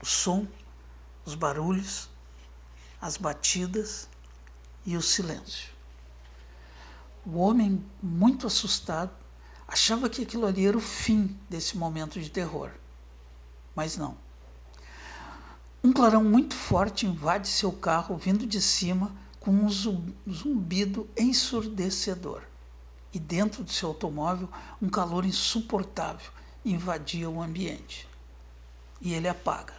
o som, os barulhos, as batidas e o silêncio. O homem, muito assustado, achava que aquilo ali era o fim desse momento de terror. Mas não. Um clarão muito forte invade seu carro vindo de cima com um zumbido ensurdecedor. E dentro do seu automóvel, um calor insuportável invadia o ambiente. E ele apaga,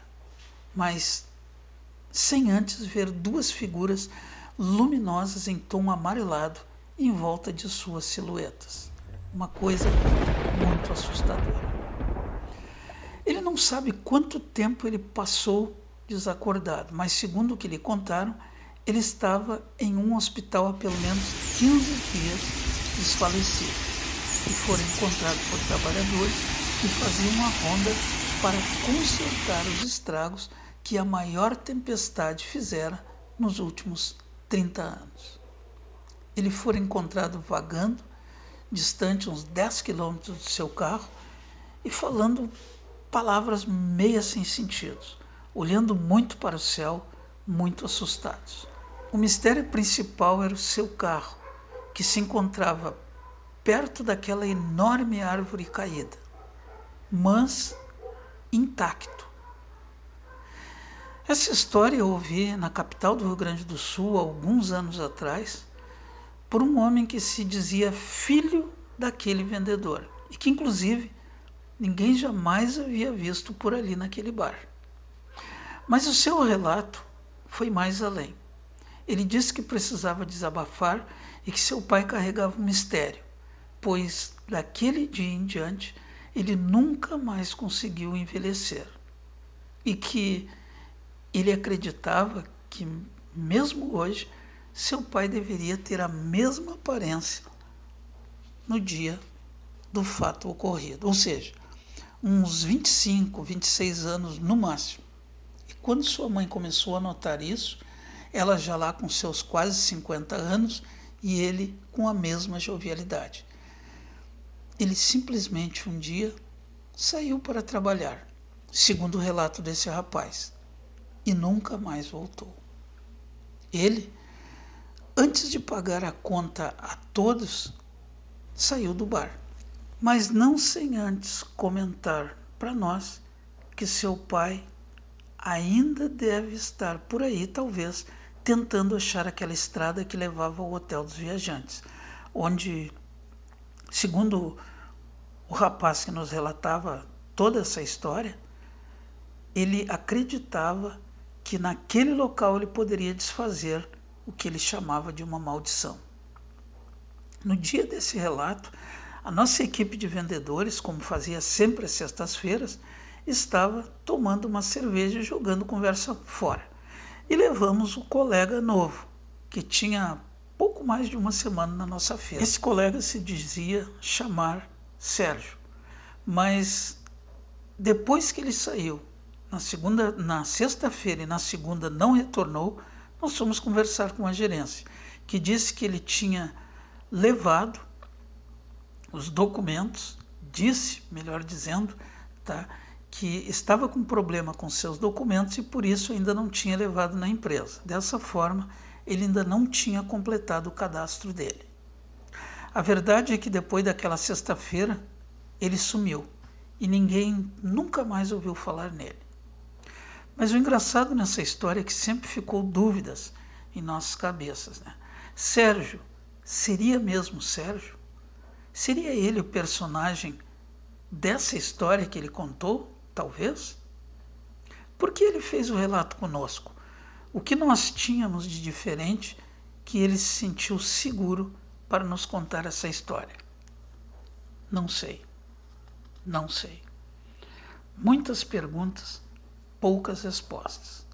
mas sem antes ver duas figuras luminosas em tom amarelado em volta de suas silhuetas. Uma coisa muito assustadora. Ele não sabe quanto tempo ele passou desacordado, mas segundo o que lhe contaram, ele estava em um hospital há pelo menos 15 dias desfalecido e foram encontrados por trabalhadores que faziam uma ronda para consertar os estragos que a maior tempestade fizera nos últimos 30 anos. Ele foi encontrado vagando, distante uns 10 quilômetros do seu carro e falando palavras meio sem sentido, olhando muito para o céu, muito assustados. O mistério principal era o seu carro, que se encontrava perto daquela enorme árvore caída, mas intacto. Essa história eu ouvi na capital do Rio Grande do Sul, alguns anos atrás, por um homem que se dizia filho daquele vendedor e que, inclusive, ninguém jamais havia visto por ali naquele bar. Mas o seu relato foi mais além. Ele disse que precisava desabafar e que seu pai carregava um mistério, pois daquele dia em diante ele nunca mais conseguiu envelhecer. E que ele acreditava que, mesmo hoje, seu pai deveria ter a mesma aparência no dia do fato ocorrido, ou seja, uns 25, 26 anos no máximo. E quando sua mãe começou a notar isso, ela já lá com seus quase 50 anos e ele com a mesma jovialidade. Ele simplesmente um dia saiu para trabalhar, segundo o relato desse rapaz, e nunca mais voltou. Ele, antes de pagar a conta a todos, saiu do bar, mas não sem antes comentar para nós que seu pai ainda deve estar por aí, talvez, tentando achar aquela estrada que levava ao Hotel dos Viajantes, onde, segundo o rapaz que nos relatava toda essa história, ele acreditava que naquele local ele poderia desfazer o que ele chamava de uma maldição. No dia desse relato, a nossa equipe de vendedores, como fazia sempre às sextas-feiras, estava tomando uma cerveja e jogando conversa fora. E levamos o colega novo, que tinha pouco mais de uma semana na nossa feira. Esse colega se dizia chamar Sérgio, mas depois que ele saiu, na sexta-feira e na segunda não retornou, nós fomos conversar com a gerência, que disse que ele tinha levado os documentos, melhor dizendo, que estava com problema com seus documentos e por isso ainda não tinha levado na empresa. Dessa forma, ele ainda não tinha completado o cadastro dele. A verdade é que depois daquela sexta-feira, ele sumiu e ninguém nunca mais ouviu falar nele. Mas o engraçado nessa história é que sempre ficou dúvidas em nossas cabeças, né? Sérgio, seria mesmo Sérgio? Seria ele o personagem dessa história que ele contou, talvez? Por que ele fez o relato conosco? O que nós tínhamos de diferente que ele se sentiu seguro para nos contar essa história? Não sei. Não sei. Muitas perguntas, poucas respostas.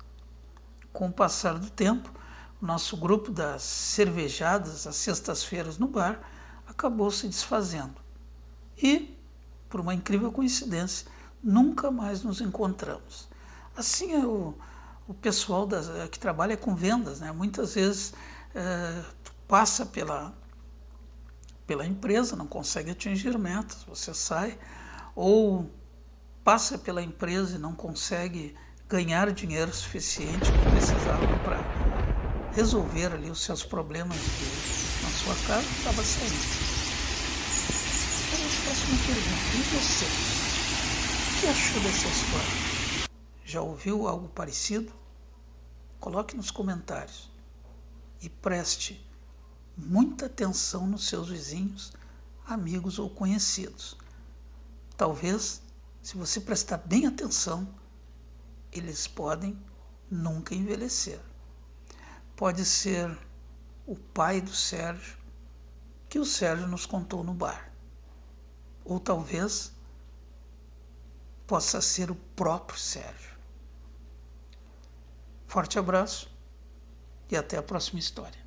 Com o passar do tempo, o nosso grupo das cervejadas, às sextas-feiras no bar, acabou se desfazendo. E, por uma incrível coincidência, nunca mais nos encontramos. Assim é o pessoal que trabalha com vendas, né? Muitas vezes passa pela empresa, não consegue atingir metas, você sai, ou passa pela empresa e não consegue ganhar dinheiro suficiente que precisava para resolver ali os seus problemas na sua casa, estava saindo. Então, a próxima pergunta: e você? O que achou dessa história? Já ouviu algo parecido? Coloque nos comentários e preste muita atenção nos seus vizinhos, amigos ou conhecidos. Talvez, se você prestar bem atenção, eles podem nunca envelhecer. Pode ser o pai do Sérgio, que o Sérgio nos contou no bar. Ou talvez possa ser o próprio Sérgio. Forte abraço e até a próxima história.